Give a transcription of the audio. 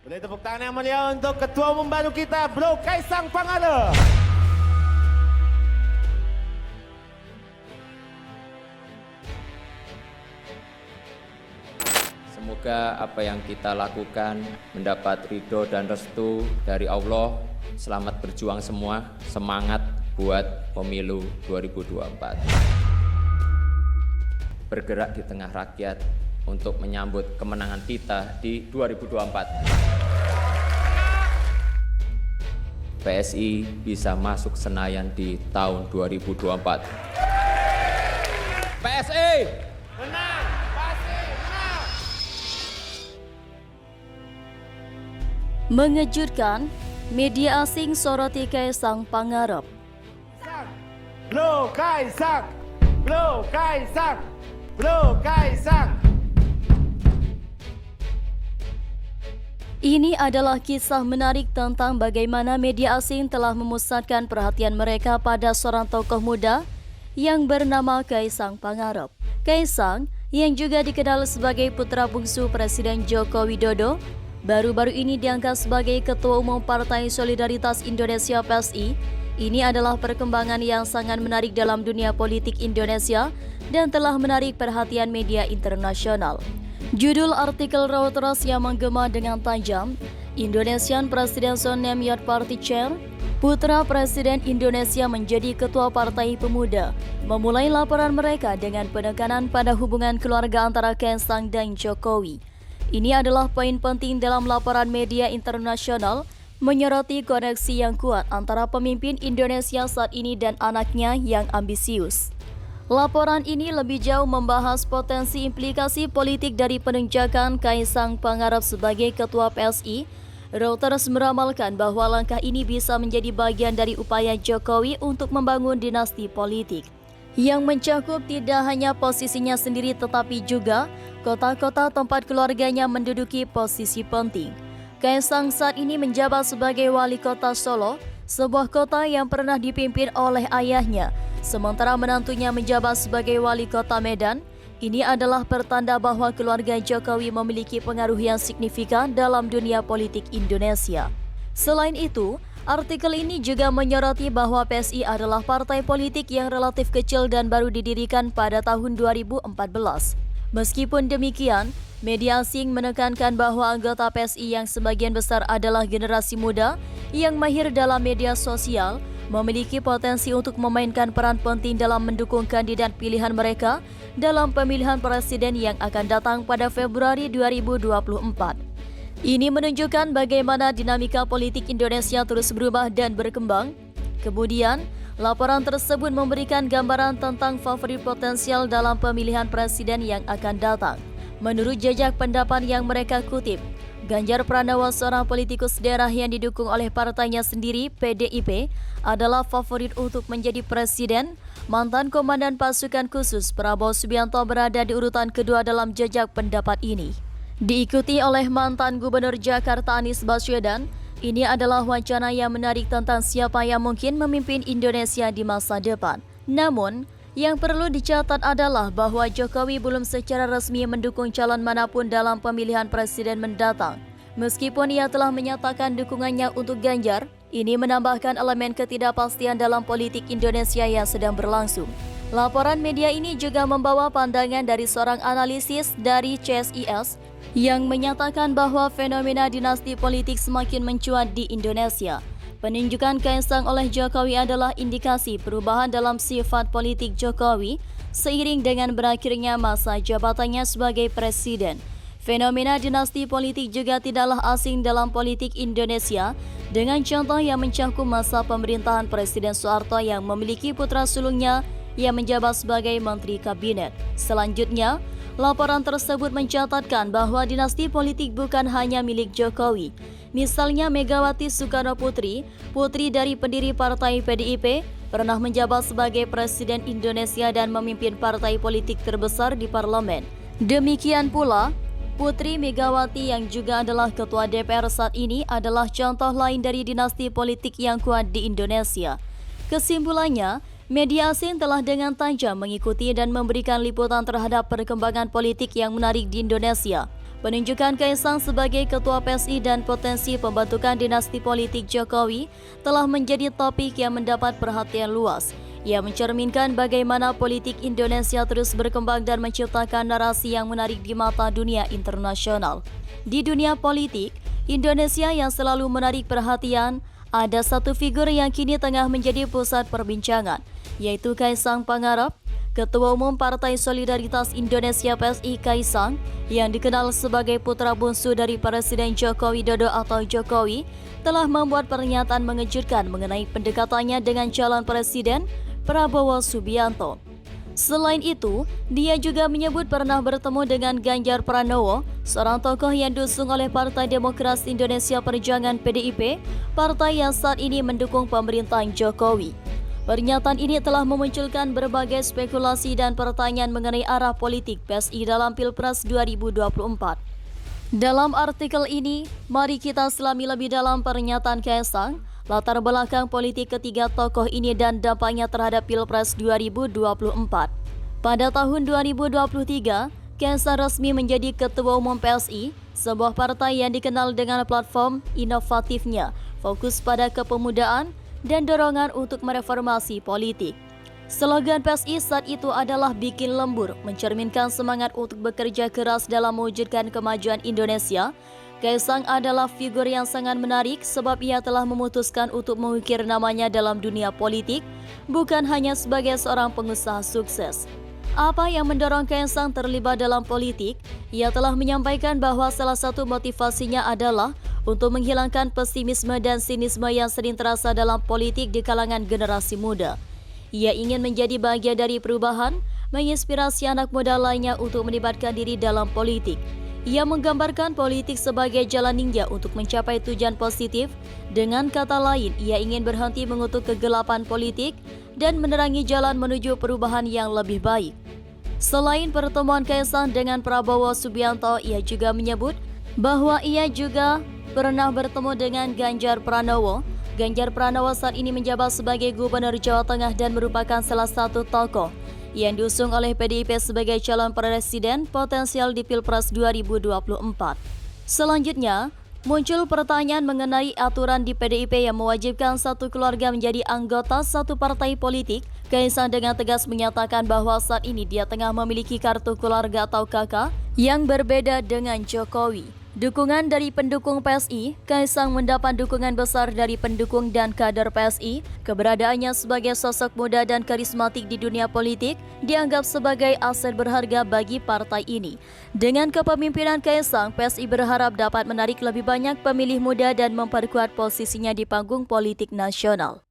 Boleh tepuk tangan yang mulia untuk Ketua Umum baru kita, Bro Kaisang Pangarep. Semoga apa yang kita lakukan mendapat ridho dan restu dari Allah. Selamat berjuang semua, semangat buat pemilu 2024. Bergerak di tengah rakyat untuk menyambut kemenangan kita di 2024. PSI bisa masuk Senayan di tahun 2024. PSI! Menang! Pasti menang! Mengejutkan, media asing soroti Kaisang Pangarep. Bro Kaisang! Bro Kaisang! Bro Kaisang! Ini adalah kisah menarik tentang bagaimana media asing telah memusatkan perhatian mereka pada seorang tokoh muda yang bernama Kaisang Pangarep. Kaisang, yang juga dikenal sebagai putra bungsu Presiden Joko Widodo, baru-baru ini diangkat sebagai Ketua Umum Partai Solidaritas Indonesia (PSI). Ini adalah perkembangan yang sangat menarik dalam dunia politik Indonesia dan telah menarik perhatian media internasional. Judul artikel Reuters yang menggema dengan tajam, Indonesian Presidential Name Your Party Chair, putra Presiden Indonesia menjadi Ketua Partai Pemuda, memulai laporan mereka dengan penekanan pada hubungan keluarga antara Kaisang dan Jokowi. Ini adalah poin penting dalam laporan media internasional menyoroti koneksi yang kuat antara pemimpin Indonesia saat ini dan anaknya yang ambisius. Laporan ini lebih jauh membahas potensi implikasi politik dari penunjukan Kaisang Pangarep sebagai Ketua PSI. Reuters meramalkan bahwa langkah ini bisa menjadi bagian dari upaya Jokowi untuk membangun dinasti politik yang mencakup tidak hanya posisinya sendiri tetapi juga kota-kota tempat keluarganya menduduki posisi penting. Kaisang saat ini menjabat sebagai wali kota Solo, sebuah kota yang pernah dipimpin oleh ayahnya, sementara menantunya menjabat sebagai wali kota Medan. Ini adalah pertanda bahwa keluarga Jokowi memiliki pengaruh yang signifikan dalam dunia politik Indonesia. Selain itu, artikel ini juga menyoroti bahwa PSI adalah partai politik yang relatif kecil dan baru didirikan pada tahun 2014. Meskipun demikian, media asing menekankan bahwa anggota PSI yang sebagian besar adalah generasi muda yang mahir dalam media sosial, memiliki potensi untuk memainkan peran penting dalam mendukung kandidat pilihan mereka dalam pemilihan presiden yang akan datang pada Februari 2024. Ini menunjukkan bagaimana dinamika politik Indonesia terus berubah dan berkembang. Kemudian, laporan tersebut memberikan gambaran tentang favorit potensial dalam pemilihan presiden yang akan datang. Menurut jejak pendapat yang mereka kutip, Ganjar Pranowo, seorang politikus daerah yang didukung oleh partainya sendiri, PDIP, adalah favorit untuk menjadi presiden. Mantan Komandan Pasukan Khusus Prabowo Subianto berada di urutan kedua dalam jejak pendapat ini. Diikuti oleh mantan Gubernur Jakarta Anies Baswedan. Ini adalah wacana yang menarik tentang siapa yang mungkin memimpin Indonesia di masa depan. Namun, yang perlu dicatat adalah bahwa Jokowi belum secara resmi mendukung calon manapun dalam pemilihan presiden mendatang. Meskipun ia telah menyatakan dukungannya untuk Ganjar, ini menambahkan elemen ketidakpastian dalam politik Indonesia yang sedang berlangsung. Laporan media ini juga membawa pandangan dari seorang analisis dari CSIS yang menyatakan bahwa fenomena dinasti politik semakin mencuat di Indonesia. Penunjukan Kaisang oleh Jokowi adalah indikasi perubahan dalam sifat politik Jokowi seiring dengan berakhirnya masa jabatannya sebagai presiden. Fenomena dinasti politik juga tidaklah asing dalam politik Indonesia, dengan contoh yang mencakup masa pemerintahan Presiden Soeharto yang memiliki putra sulungnya yang menjabat sebagai Menteri Kabinet. Selanjutnya, laporan tersebut mencatatkan bahwa dinasti politik bukan hanya milik Jokowi. Misalnya Megawati Soekarno Putri, putri dari pendiri partai PDIP, pernah menjabat sebagai Presiden Indonesia dan memimpin partai politik terbesar di parlemen. Demikian pula, Putri Megawati yang juga adalah Ketua DPR saat ini adalah contoh lain dari dinasti politik yang kuat di Indonesia. Kesimpulannya, media asing telah dengan tajam mengikuti dan memberikan liputan terhadap perkembangan politik yang menarik di Indonesia. Penunjukan Kaisang sebagai Ketua PSI dan potensi pembentukan dinasti politik Jokowi telah menjadi topik yang mendapat perhatian luas. Ia mencerminkan bagaimana politik Indonesia terus berkembang dan menciptakan narasi yang menarik di mata dunia internasional. Di dunia politik, Indonesia yang selalu menarik perhatian, ada satu figur yang kini tengah menjadi pusat perbincangan, yaitu Kaisang Pangarep, Ketua Umum Partai Solidaritas Indonesia PSI Kaisang, yang dikenal sebagai putra bungsu dari Presiden Joko Widodo atau Jokowi, telah membuat pernyataan mengejutkan mengenai pendekatannya dengan calon Presiden Prabowo Subianto. Selain itu, dia juga menyebut pernah bertemu dengan Ganjar Pranowo, seorang tokoh yang diusung oleh Partai Demokrasi Indonesia Perjuangan PDIP, partai yang saat ini mendukung pemerintahan Jokowi. Pernyataan ini telah memunculkan berbagai spekulasi dan pertanyaan mengenai arah politik PSI dalam Pilpres 2024. Dalam artikel ini, mari kita selami lebih dalam pernyataan Kaisang, latar belakang politik ketiga tokoh ini dan dampaknya terhadap Pilpres 2024. Pada tahun 2023, Kaisang resmi menjadi Ketua Umum PSI, sebuah partai yang dikenal dengan platform inovatifnya, fokus pada kepemudaan, dan dorongan untuk mereformasi politik. Slogan PSI saat itu adalah bikin lembur, mencerminkan semangat untuk bekerja keras dalam mewujudkan kemajuan Indonesia. Kaisang adalah figur yang sangat menarik sebab ia telah memutuskan untuk mengukir namanya dalam dunia politik, bukan hanya sebagai seorang pengusaha sukses. Apa yang mendorong Kaisang terlibat dalam politik? Ia telah menyampaikan bahwa salah satu motivasinya adalah untuk menghilangkan pesimisme dan sinisme yang sering terasa dalam politik di kalangan generasi muda. Ia ingin menjadi bagian dari perubahan, menginspirasi anak muda lainnya untuk melibatkan diri dalam politik. Ia menggambarkan politik sebagai jalan ninja untuk mencapai tujuan positif. Dengan kata lain, ia ingin berhenti mengutuk kegelapan politik dan menerangi jalan menuju perubahan yang lebih baik. Selain pertemuan Kaisang dengan Prabowo Subianto, ia juga menyebut bahwa ia juga pernah bertemu dengan Ganjar Pranowo. Ganjar Pranowo saat ini menjabat sebagai Gubernur Jawa Tengah dan merupakan salah satu tokoh yang diusung oleh PDIP sebagai calon presiden potensial di Pilpres 2024. Selanjutnya, muncul pertanyaan mengenai aturan di PDIP yang mewajibkan satu keluarga menjadi anggota satu partai politik. Kaisang dengan tegas menyatakan bahwa saat ini dia tengah memiliki kartu keluarga atau KK yang berbeda dengan Jokowi. Dukungan dari pendukung PSI, Kaisang mendapat dukungan besar dari pendukung dan kader PSI. Keberadaannya sebagai sosok muda dan karismatik di dunia politik dianggap sebagai aset berharga bagi partai ini. Dengan kepemimpinan Kaisang, PSI berharap dapat menarik lebih banyak pemilih muda dan memperkuat posisinya di panggung politik nasional.